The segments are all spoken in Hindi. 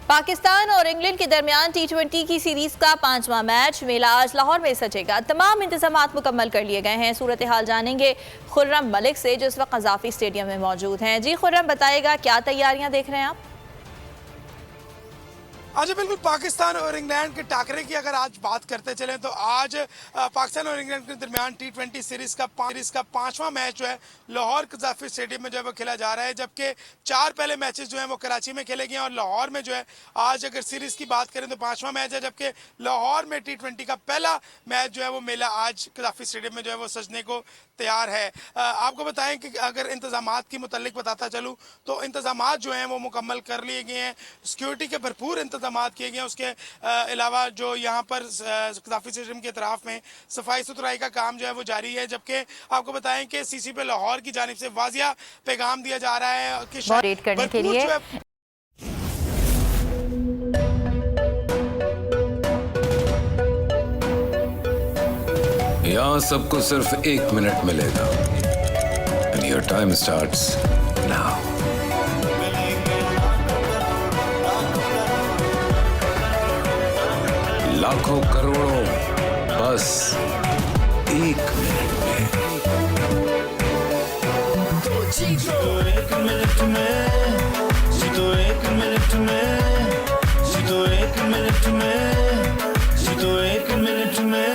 पाकिस्तान और इंग्लैंड के दरमियान T20 की सीरीज का 5वां मैच मेला आज लाहौर में सजेगा। तमाम इंतजामात मुकम्मल कर लिए गए हैं। सूरत हाल जानेंगे खुर्रम मलिक से, जो इस वक्त कज़ाफी स्टेडियम में मौजूद हैं। जी खुर्रम, बताइएगा क्या तैयारियां देख रहे हैं आप? आज बिल्कुल पाकिस्तान और इंग्लैंड के टाकरे की अगर आज बात करते चले तो आज पाकिस्तान और इंग्लैंड के दरमियान T20 सीरीज का 5वां मैच जो है लाहौर कज़ाफी स्टेडियम में जो है वो खेला जा रहा है, जबकि 4 पहले मैचेस जो हैं वो कराची में खेले गए हैं और लाहौर में जो है आज अगर सीरीज की बात करें तो 5वां मैच है, जबकि लाहौर में T20 का पहला मैच जो है वो मेला आज कज़ाफी स्टेडियम में जो है वो सजने को तैयार है। आपको बताएं कि अगर इंतजामात की मुतल्लिक बताता चलूँ तो इंतजामात जो हैं वो मुकम्मल कर लिए गए हैं, सिक्योरिटी के भरपूर इंतजामात किए गए हैं। उसके अलावा जो यहाँ पर कज़ाफी स्टेडियम के तरफ में सफाई सुथराई का काम जो है वो जारी है, जबकि आपको बताएं कि सीसी पे लाहौर की जानिब से वाजिया पैगाम दिया जा रहा है कि रेड करने के लिए यहाँ सबको सिर्फ 1 मिनट मिलेगा। And your time starts now. लाखों करोड़ों बस 1 मिनट में। जीतो 1 मिनट में, जीतो 1 मिनट में, जीतो 1 मिनट में, जीतो 1 मिनट में।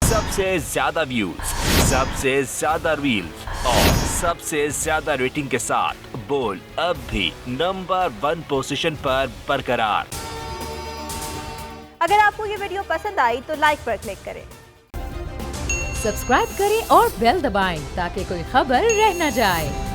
सबसे ज्यादा व्यूज, सबसे ज्यादा रील्स और सबसे ज्यादा रेटिंग के साथ बोल अब भी नंबर 1 पोजीशन पर बरकरार। अगर आपको ये वीडियो पसंद आई तो लाइक पर क्लिक करें, सब्सक्राइब करें और बेल दबाएं ताकि कोई खबर रह न जाए।